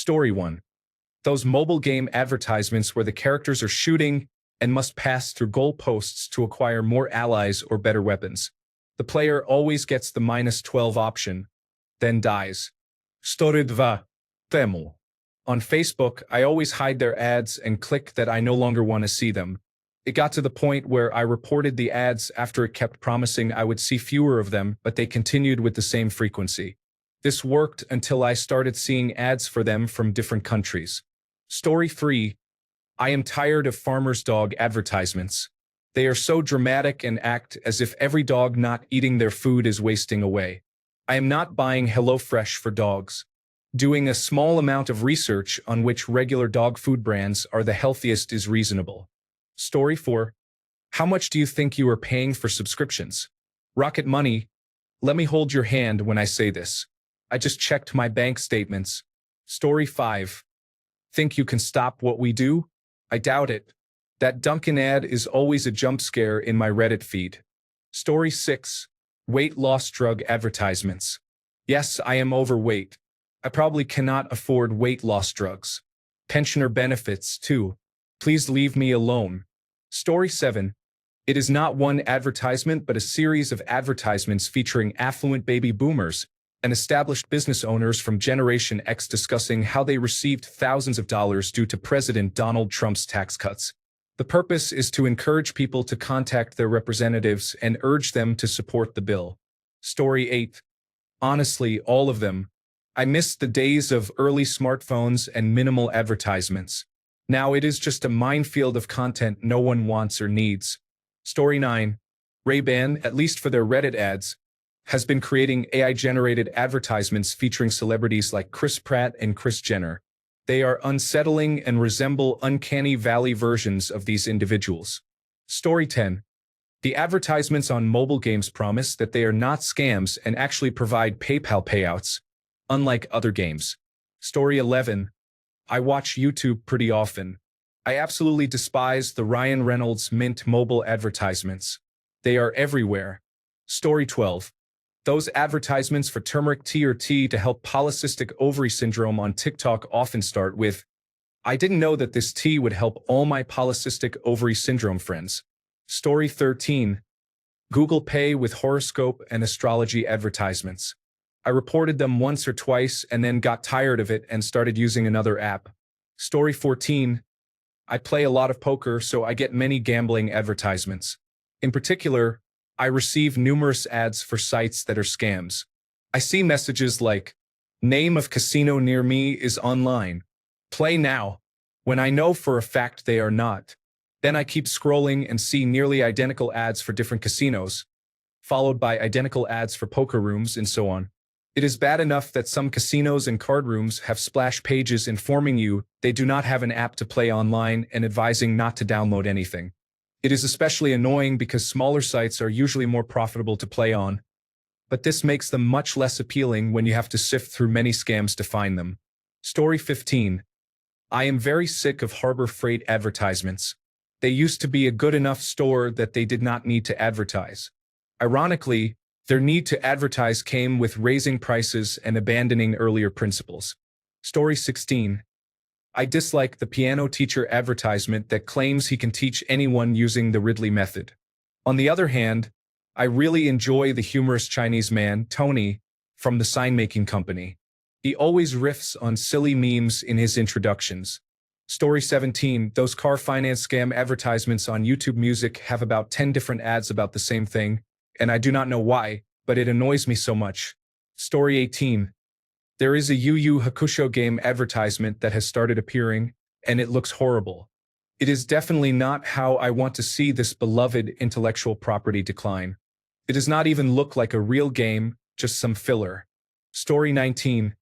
Story 1. Those mobile game advertisements where the characters are shooting and must pass through goalposts to acquire more allies or better weapons. The player always gets the -12 option, then dies. Story 2. Temu. On Facebook, I always hide their ads and click that I no longer want to see them. It got to the point where I reported the ads after it kept promising I would see fewer of them, but they continued with the same frequency. This worked until I started seeing ads for them from different countries. Story 3. I am tired of farmer's dog advertisements. They are so dramatic and act as if every dog not eating their food is wasting away. I am not buying HelloFresh for dogs. Doing a small amount of research on which regular dog food brands are the healthiest is reasonable. Story 4. How much do you think you are paying for subscriptions? Rocket Money. Let me hold your hand when I say this. I just checked my bank statements. Story 5. Think you can stop what we do? I doubt it. That Dunkin' ad is always a jump scare in my Reddit feed. Story 6. Weight loss drug advertisements. Yes, I am overweight. I probably cannot afford weight loss drugs. Pensioner benefits, too. Please leave me alone. Story 7. It is not one advertisement but a series of advertisements featuring affluent baby boomers and established business owners from Generation X discussing how they received thousands of dollars due to President Donald Trump's tax cuts. The purpose is to encourage people to contact their representatives and urge them to support the bill. Story 8. Honestly, all of them. I miss the days of early smartphones and minimal advertisements. Now it is just a minefield of content no one wants or needs. Story 9. Ray-Ban, at least for their Reddit ads, has been creating AI-generated advertisements featuring celebrities like Chris Pratt and Kris Jenner. They are unsettling and resemble uncanny valley versions of these individuals. Story 10. The advertisements on mobile games promise that they are not scams and actually provide PayPal payouts, unlike other games. Story 11. I watch YouTube pretty often. I absolutely despise the Ryan Reynolds Mint mobile advertisements. They are everywhere. Story 12. Those advertisements for turmeric tea or tea to help polycystic ovary syndrome on TikTok often start with, I didn't know that this tea would help all my polycystic ovary syndrome friends. Story 13. Google Pay with horoscope and astrology advertisements. I reported them once or twice and then got tired of it and started using another app. Story 14. I play a lot of poker, so I get many gambling advertisements. In particular, I receive numerous ads for sites that are scams. I see messages like, name of casino near me is online. Play now, when I know for a fact they are not. Then I keep scrolling and see nearly identical ads for different casinos, followed by identical ads for poker rooms and so on. It is bad enough that some casinos and card rooms have splash pages informing you they do not have an app to play online and advising not to download anything. It is especially annoying because smaller sites are usually more profitable to play on, but this makes them much less appealing when you have to sift through many scams to find them. Story 15. I am very sick of Harbor Freight advertisements. They used to be a good enough store that they did not need to advertise. Ironically, their need to advertise came with raising prices and abandoning earlier principles. Story 16. I dislike the piano teacher advertisement that claims he can teach anyone using the Ridley method. On the other hand, I really enjoy the humorous Chinese man, Tony, from the sign-making company. He always riffs on silly memes in his introductions. Story 17. Those car finance scam advertisements on YouTube Music have about 10 different ads about the same thing, and I do not know why, but it annoys me so much. Story 18. There is a Yu Yu Hakusho game advertisement that has started appearing, and it looks horrible. It is definitely not how I want to see this beloved intellectual property decline. It does not even look like a real game, just some filler. Story 19.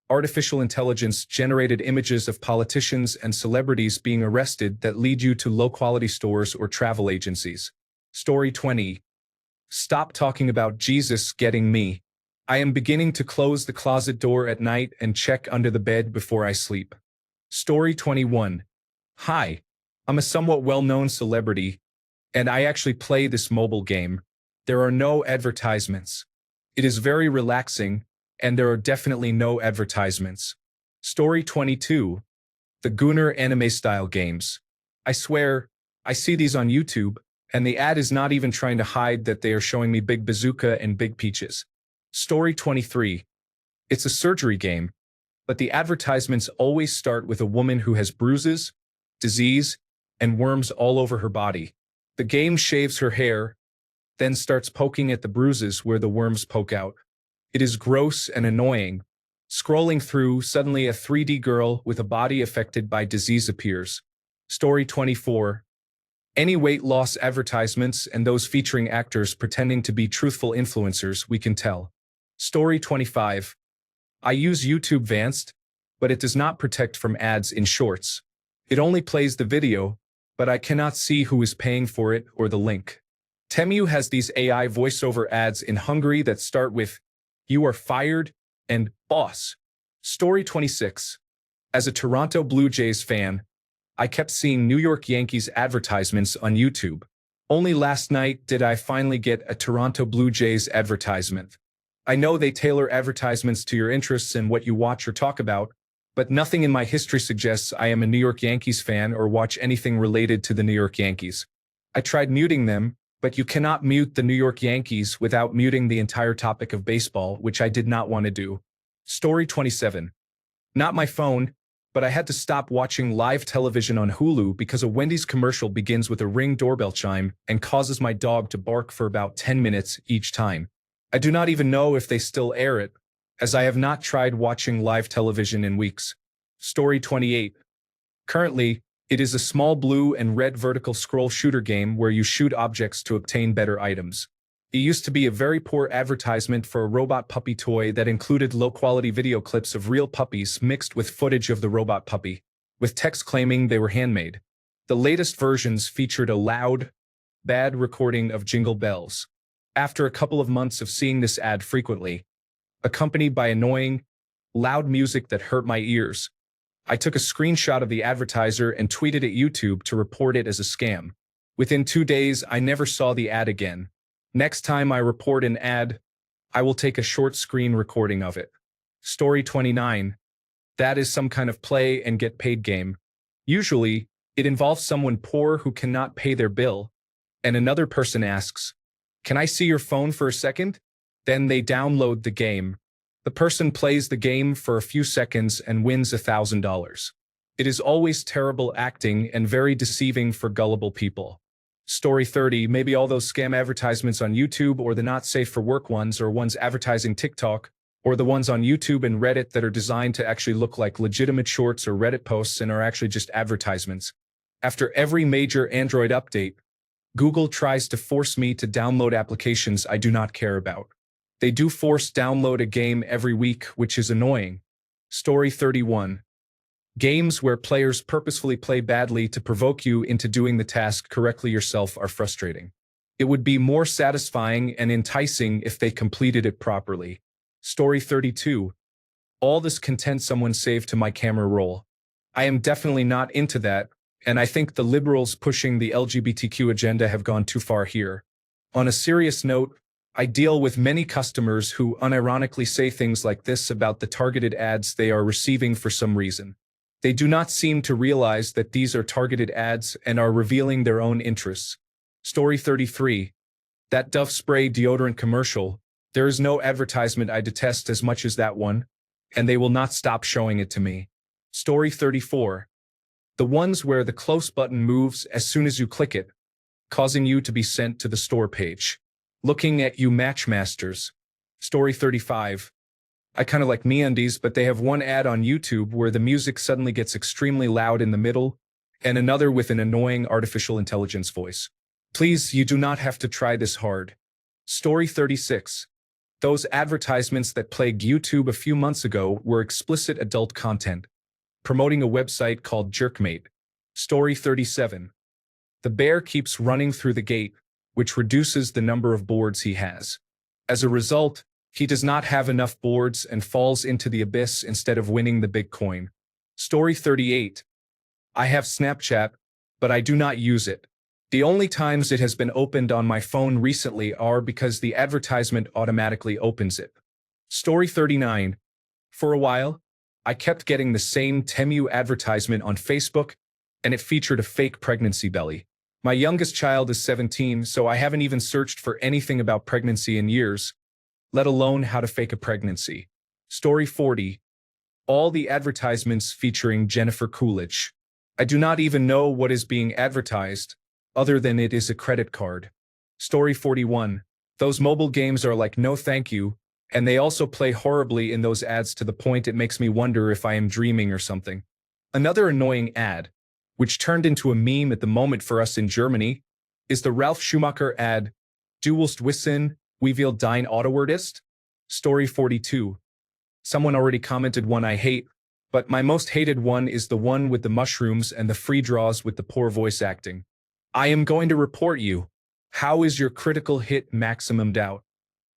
Artificial intelligence generated images of politicians and celebrities being arrested that lead you to low-quality stores or travel agencies. Story 20. Stop talking about Jesus getting me. I am beginning to close the closet door at night and check under the bed before I sleep. Story 21. Hi, I'm a somewhat well-known celebrity, and I actually play this mobile game. There are no advertisements. It is very relaxing, and there are definitely no advertisements. Story 22. The Gunnar anime-style games. I swear, I see these on YouTube, and the ad is not even trying to hide that they are showing me Big Bazooka and Big Peaches. Story 23. It's a surgery game, but the advertisements always start with a woman who has bruises, disease, and worms all over her body. The game shaves her hair, then starts poking at the bruises where the worms poke out. It is gross and annoying. Scrolling through, suddenly a 3D girl with a body affected by disease appears. Story 24. Any weight loss advertisements and those featuring actors pretending to be truthful influencers, we can tell. Story 25. I use YouTube Vanced, but it does not protect from ads in shorts. It only plays the video, but I cannot see who is paying for it or the link. Temu has these AI voiceover ads in Hungary that start with, "You are fired," and "Boss." Story 26. As a Toronto Blue Jays fan, I kept seeing New York Yankees advertisements on YouTube. Only last night did I finally get a Toronto Blue Jays advertisement. I know they tailor advertisements to your interests and what you watch or talk about, but nothing in my history suggests I am a New York Yankees fan or watch anything related to the New York Yankees. I tried muting them, but you cannot mute the New York Yankees without muting the entire topic of baseball, which I did not want to do. Story 27. Not my phone, but I had to stop watching live television on Hulu because a Wendy's commercial begins with a Ring doorbell chime and causes my dog to bark for about 10 minutes each time. I do not even know if they still air it, as I have not tried watching live television in weeks. Story 28. Currently, it is a small blue and red vertical scroll shooter game where you shoot objects to obtain better items. It used to be a very poor advertisement for a robot puppy toy that included low-quality video clips of real puppies mixed with footage of the robot puppy, with text claiming they were handmade. The latest versions featured a loud, bad recording of Jingle Bells. After a couple of months of seeing this ad frequently, accompanied by annoying, loud music that hurt my ears, I took a screenshot of the advertiser and tweeted at YouTube to report it as a scam. Within 2 days, I never saw the ad again. Next time I report an ad, I will take a short screen recording of it. Story 29. That is some kind of play and get paid game. Usually, it involves someone poor who cannot pay their bill, and another person asks, "Can I see your phone for a second?" Then they download the game. The person plays the game for a few seconds and wins $1,000. It is always terrible acting and very deceiving for gullible people. Story 30. Maybe all those scam advertisements on YouTube or the not safe for work ones or ones advertising TikTok or the ones on YouTube and Reddit that are designed to actually look like legitimate shorts or Reddit posts and are actually just advertisements. After every major Android update, Google tries to force me to download applications I do not care about. They do force download a game every week, which is annoying. Story 31. Games where players purposefully play badly to provoke you into doing the task correctly yourself are frustrating. It would be more satisfying and enticing if they completed it properly. Story 32. All this content someone saved to my camera roll. I am definitely not into that, and I think the liberals pushing the LGBTQ agenda have gone too far here. On a serious note, I deal with many customers who unironically say things like this about the targeted ads they are receiving for some reason. They do not seem to realize that these are targeted ads and are revealing their own interests. Story 33. That Dove spray deodorant commercial. There is no advertisement I detest as much as that one, and they will not stop showing it to me. Story 34. The ones where the close button moves as soon as you click it, causing you to be sent to the store page. Looking at you Matchmasters. Story 35. I kind of like MeUndies, but they have one ad on YouTube where the music suddenly gets extremely loud in the middle, and another with an annoying artificial intelligence voice. Please, you do not have to try this hard. Story 36. Those advertisements that plagued YouTube a few months ago were explicit adult content, promoting a website called Jerkmate. Story 37. The bear keeps running through the gate, which reduces the number of boards he has. As a result, he does not have enough boards and falls into the abyss instead of winning the big coin. Story 38. I have Snapchat, but I do not use it. The only times it has been opened on my phone recently are because the advertisement automatically opens it. Story 39. For a while, I kept getting the same Temu advertisement on Facebook, and it featured a fake pregnancy belly. My youngest child is 17, so I haven't even searched for anything about pregnancy in years, let alone how to fake a pregnancy. Story 40. All the advertisements featuring Jennifer Coolidge. I do not even know what is being advertised, other than it is a credit card. Story 41. Those mobile games are like no thank you, and they also play horribly in those ads to the point it makes me wonder if I am dreaming or something. Another annoying ad, which turned into a meme at the moment for us in Germany, is the Ralf Schumacher ad, Du willst wissen, wie viel dein Auto ist? Story 42. Someone already commented one I hate, but my most hated one is the one with the mushrooms and the free draws with the poor voice acting. I am going to report you. How is your critical hit maximum doubt?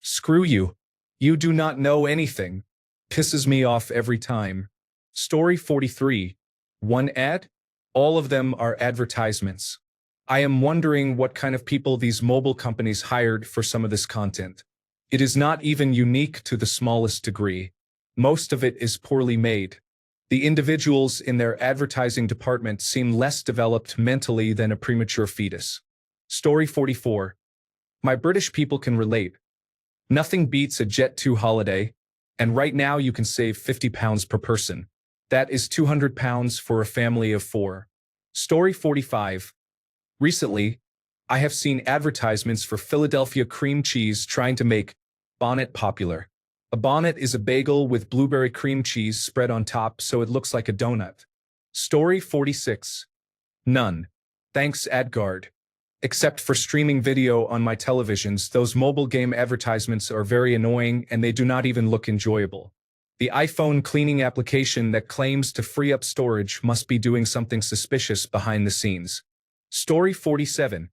Screw you. You do not know anything. Pisses me off every time. Story 43. One ad? All of them are advertisements. I am wondering what kind of people these mobile companies hired for some of this content. It is not even unique to the smallest degree. Most of it is poorly made. The individuals in their advertising department seem less developed mentally than a premature fetus. Story 44. My British people can relate. Nothing beats a Jet2 holiday, and right now you can save £50 per person. That is £200 for a family of 4. Story 45. Recently, I have seen advertisements for Philadelphia cream cheese trying to make bonnet popular. A bonnet is a bagel with blueberry cream cheese spread on top so it looks like a donut. Story 46. None. Thanks, AdGuard. Except for streaming video on my televisions, those mobile game advertisements are very annoying and they do not even look enjoyable. The iPhone cleaning application that claims to free up storage must be doing something suspicious behind the scenes. Story 47.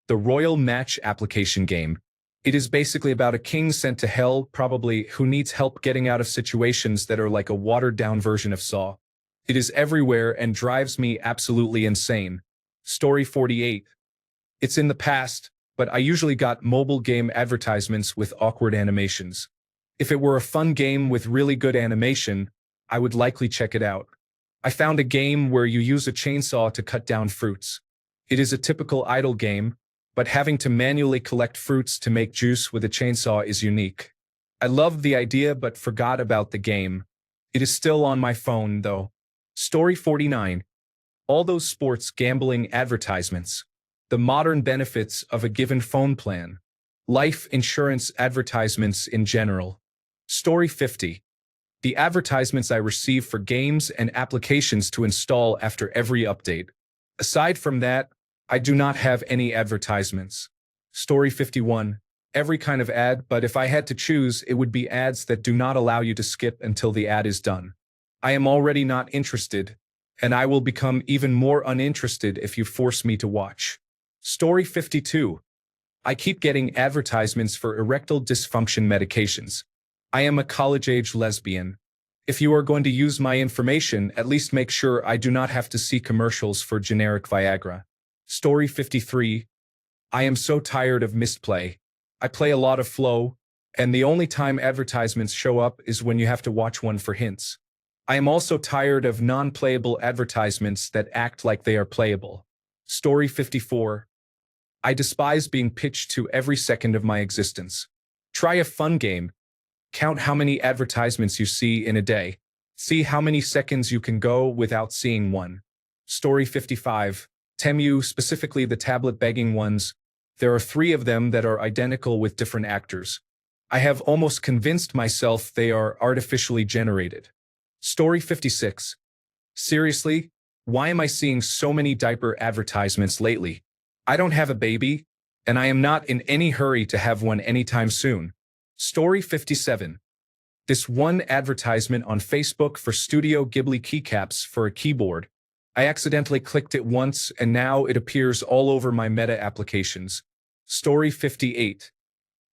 The Royal Match application game. It is basically about a king sent to hell, probably, who needs help getting out of situations that are like a watered-down version of Saw. It is everywhere and drives me absolutely insane. Story 48. It's in the past, but I usually got mobile game advertisements with awkward animations. If it were a fun game with really good animation, I would likely check it out. I found a game where you use a chainsaw to cut down fruits. It is a typical idle game, but having to manually collect fruits to make juice with a chainsaw is unique. I loved the idea but forgot about the game. It is still on my phone, though. Story 49. All those sports gambling advertisements. The modern benefits of a given phone plan. Life insurance advertisements in general. Story 50. The advertisements I receive for games and applications to install after every update. Aside from that, I do not have any advertisements. Story 51. Every kind of ad, but if I had to choose, it would be ads that do not allow you to skip until the ad is done. I am already not interested, and I will become even more uninterested if you force me to watch. Story 52. I keep getting advertisements for erectile dysfunction medications. I am a college-age lesbian. If you are going to use my information, at least make sure I do not have to see commercials for generic Viagra. Story 53. I am so tired of misplay. I play a lot of Flow, and the only time advertisements show up is when you have to watch one for hints. I am also tired of non-playable advertisements that act like they are playable. Story 54. I despise being pitched to every second of my existence. Try a fun game. Count how many advertisements you see in a day. See how many seconds you can go without seeing one. Story 55. Temu, specifically the tablet begging ones. There are 3 of them that are identical with different actors. I have almost convinced myself they are artificially generated. Story 56. Seriously, why am I seeing so many diaper advertisements lately? I don't have a baby, and I am not in any hurry to have one anytime soon. Story 57. This one advertisement on Facebook for Studio Ghibli keycaps for a keyboard. I accidentally clicked it once and now it appears all over my Meta applications. Story 58.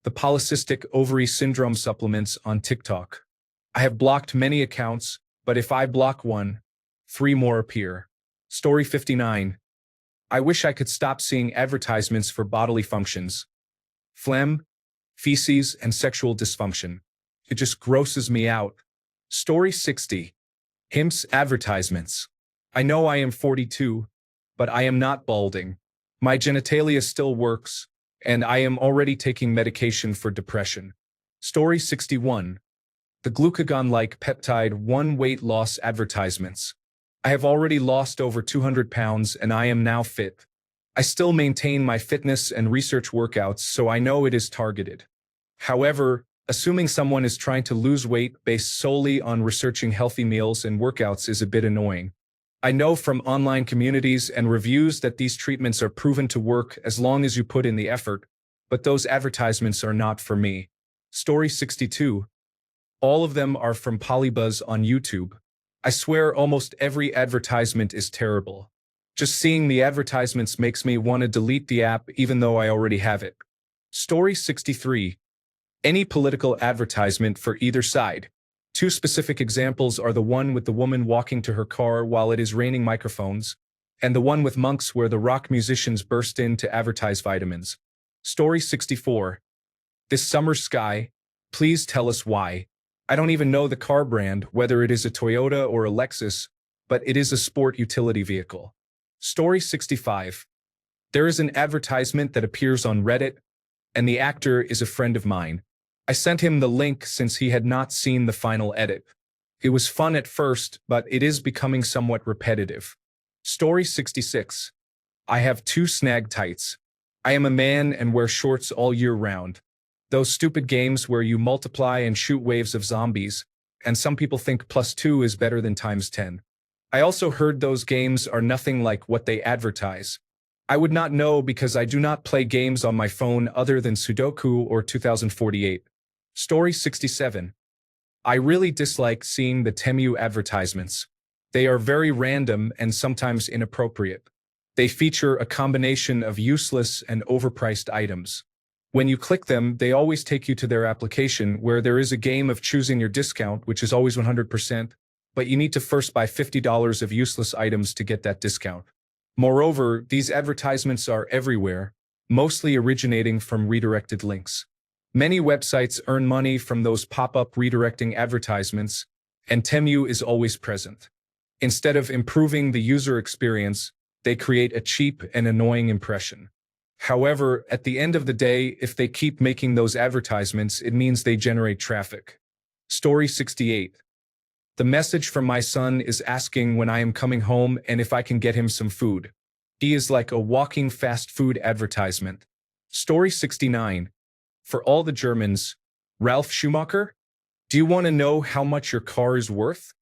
The polycystic ovary syndrome supplements on TikTok. I have blocked many accounts, but if I block one, 3 more appear. Story 59. I wish I could stop seeing advertisements for bodily functions. Phlegm, feces, and sexual dysfunction. It just grosses me out. Story 60. HIMS advertisements. I know I am 42, but I am not balding. My genitalia still works, and I am already taking medication for depression. Story 61. The glucagon-like peptide 1 weight loss advertisements. I have already lost over 200 pounds and I am now fit. I still maintain my fitness and research workouts, so I know it is targeted. However, assuming someone is trying to lose weight based solely on researching healthy meals and workouts is a bit annoying. I know from online communities and reviews that these treatments are proven to work as long as you put in the effort, but those advertisements are not for me. Story 62. All of them are from Polybuzz on YouTube. I swear almost every advertisement is terrible. Just seeing the advertisements makes me want to delete the app even though I already have it. Story 63. Any political advertisement for either side. Two specific examples are the one with the woman walking to her car while it is raining microphones, and the one with monks where the rock musicians burst in to advertise vitamins. Story 64. This summer sky, please tell us why. I don't even know the car brand, whether it is a Toyota or a Lexus, but it is a sport utility vehicle. Story 65. There is an advertisement that appears on Reddit, and the actor is a friend of mine. I sent him the link since he had not seen the final edit. It was fun at first, but it is becoming somewhat repetitive. Story 66. I have 2 snag tights. I am a man and wear shorts all year round. Those stupid games where you multiply and shoot waves of zombies, and some people think +2 is better than ×10. I also heard those games are nothing like what they advertise. I would not know because I do not play games on my phone other than Sudoku or 2048. Story 67. I really dislike seeing the Temu advertisements. They are very random and sometimes inappropriate. They feature a combination of useless and overpriced items. When you click them, they always take you to their application where there is a game of choosing your discount, which is always 100%, but you need to first buy $50 of useless items to get that discount. Moreover, these advertisements are everywhere, mostly originating from redirected links. Many websites earn money from those pop-up redirecting advertisements, and Temu is always present. Instead of improving the user experience, they create a cheap and annoying impression. However, at the end of the day, if they keep making those advertisements, it means they generate traffic. Story 68. The message from my son is asking when I am coming home and if I can get him some food. He is like a walking fast food advertisement. Story 69. For all the Germans, Ralf Schumacher? Do you want to know how much your car is worth?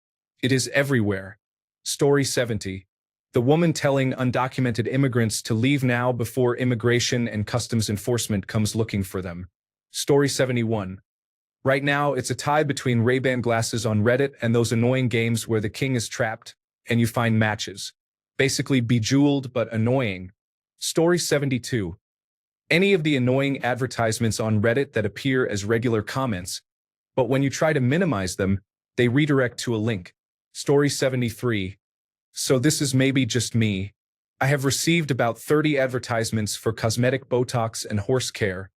It is everywhere. Story 70. The woman telling undocumented immigrants to leave now before immigration and customs enforcement comes looking for them. Story 71. Right now, it's a tie between Ray-Ban glasses on Reddit and those annoying games where the king is trapped and you find matches. Basically bejeweled but annoying. Story 72. Any of the annoying advertisements on Reddit that appear as regular comments, but when you try to minimize them, they redirect to a link. Story 73. So this is maybe just me. I have received about 30 advertisements for cosmetic Botox and horse care,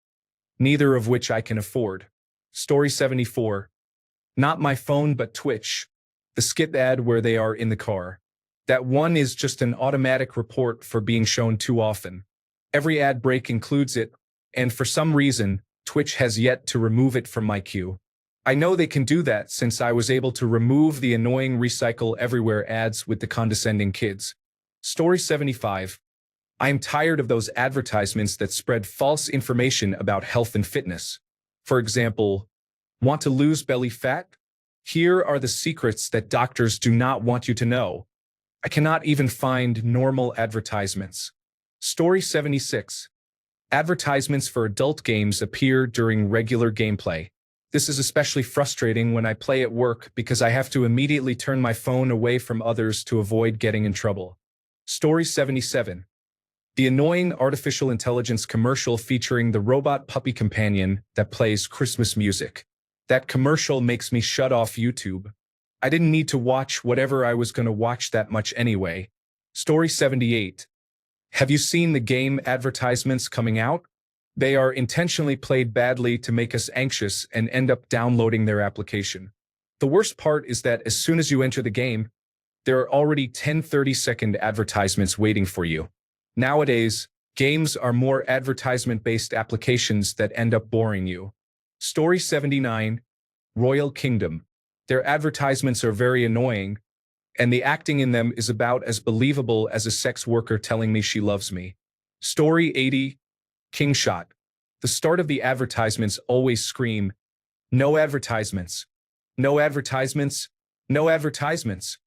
neither of which I can afford. Story 74. Not my phone but Twitch. The skip ad where they are in the car. That one is just an automatic report for being shown too often. Every ad break includes it, and for some reason, Twitch has yet to remove it from my queue. I know they can do that since I was able to remove the annoying recycle everywhere ads with the condescending kids. Story 75. I am tired of those advertisements that spread false information about health and fitness. For example, want to lose belly fat? Here are the secrets that doctors do not want you to know. I cannot even find normal advertisements. Story 76. Advertisements for adult games appear during regular gameplay. This is especially frustrating when I play at work because I have to immediately turn my phone away from others to avoid getting in trouble. Story 77. The annoying artificial intelligence commercial featuring the robot puppy companion that plays Christmas music. That commercial makes me shut off YouTube. I didn't need to watch whatever I was going to watch that much anyway. Story 78. Have you seen the game advertisements coming out? They are intentionally played badly to make us anxious and end up downloading their application. The worst part is that as soon as you enter the game, there are already 10 30-second advertisements waiting for you. Nowadays, games are more advertisement-based applications that end up boring you. Story 79, Royal Kingdom. Their advertisements are very annoying, and the acting in them is about as believable as a sex worker telling me she loves me. Story 80, King Shot. The start of the advertisements always scream, "No advertisements. No advertisements. No advertisements."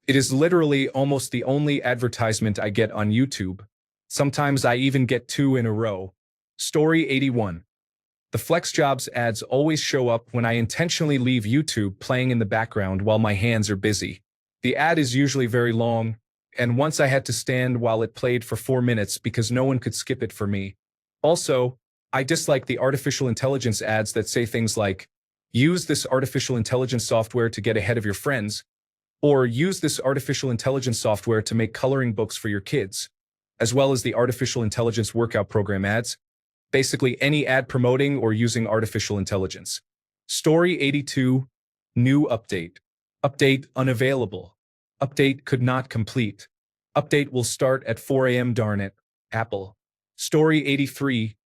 It is literally almost the only advertisement I get on YouTube. Sometimes I even get 2 in a row. Story 81. The FlexJobs ads always show up when I intentionally leave YouTube playing in the background while my hands are busy. The ad is usually very long, and once I had to stand while it played for 4 minutes because no one could skip it for me. Also, I dislike the artificial intelligence ads that say things like, "Use this artificial intelligence software to get ahead of your friends," or "Use this artificial intelligence software to make coloring books for your kids," as well as the artificial intelligence workout program ads. Basically any ad promoting or using artificial intelligence. Story 82, New Update. Update unavailable. Update could not complete. Update will start at 4 a.m. darn it. Apple. Story 83,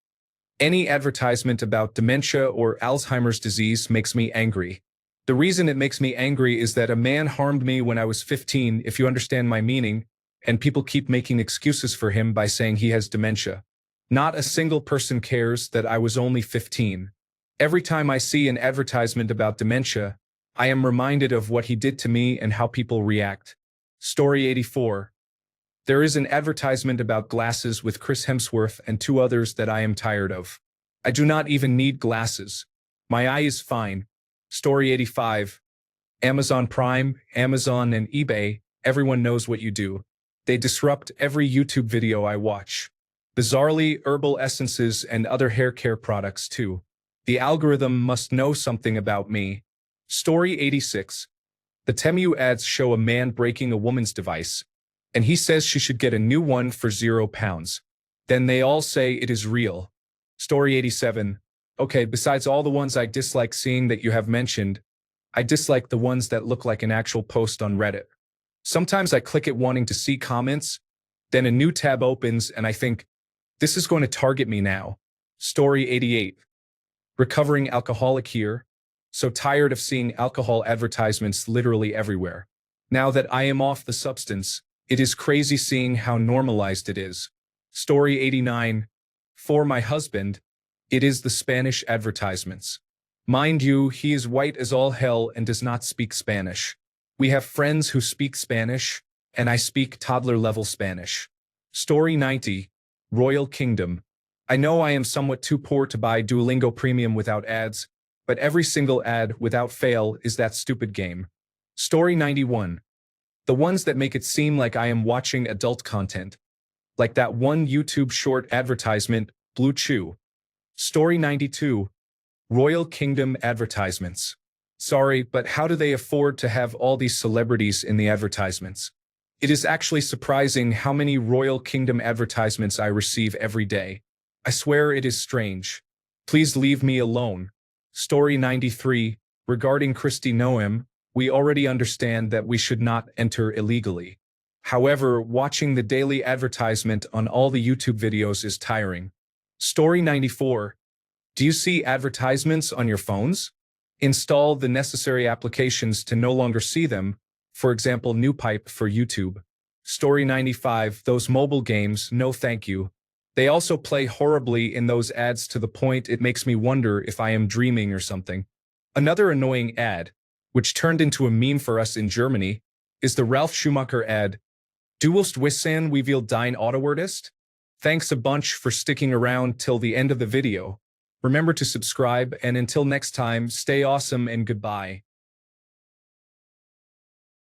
Any advertisement about dementia or Alzheimer's disease makes me angry. The reason it makes me angry is that a man harmed me when I was 15, if you understand my meaning, and people keep making excuses for him by saying he has dementia. Not a single person cares that I was only 15. Every time I see an advertisement about dementia, I am reminded of what he did to me and how people react. Story 84. There is an advertisement about glasses with Chris Hemsworth and 2 others that I am tired of. I do not even need glasses. My eye is fine. Story 85. Amazon Prime, Amazon, and eBay, everyone knows what you do. They disrupt every YouTube video I watch. Bizarrely, herbal essences and other hair care products too. The algorithm must know something about me. Story 86. The Temu ads show a man breaking a woman's device, and he says she should get a new one for £0. Then they all say it is real. Story 87. Okay, besides all the ones I dislike seeing that you have mentioned, I dislike the ones that look like an actual post on Reddit. Sometimes I click it wanting to see comments, then a new tab opens and I think, this is going to target me now. Story 88. Recovering alcoholic here. So tired of seeing alcohol advertisements literally everywhere. Now that I am off the substance, it is crazy seeing how normalized it is. Story 89. For my husband, it is the Spanish advertisements. Mind you, he is white as all hell and does not speak Spanish. We have friends who speak Spanish, and I speak toddler-level Spanish. Story 90. Royal Kingdom. I know I am somewhat too poor to buy Duolingo Premium without ads, but every single ad, without fail, is that stupid game. Story 91. The ones that make it seem like I am watching adult content. Like that one YouTube short advertisement, Blue Chew. Story 92. Royal Kingdom advertisements. Sorry, but how do they afford to have all these celebrities in the advertisements? It is actually surprising how many Royal Kingdom advertisements I receive every day. I swear it is strange. Please leave me alone. Story 93. Regarding Kristi Noem, we already understand that we should not enter illegally. However, watching the daily advertisement on all the YouTube videos is tiring. Story 94. Do you see advertisements on your phones? Install the necessary applications to no longer see them, for example, NewPipe for YouTube. Story 95. Those mobile games, no thank you. They also play horribly in those ads to the point it makes me wonder if I am dreaming or something. Another annoying ad, which turned into a meme for us in Germany, is the Ralf Schumacher ad, Du willst wissen wie viel dein Auto ist? Thanks a bunch for sticking around till the end of the video. Remember to subscribe, and until next time, stay awesome and goodbye.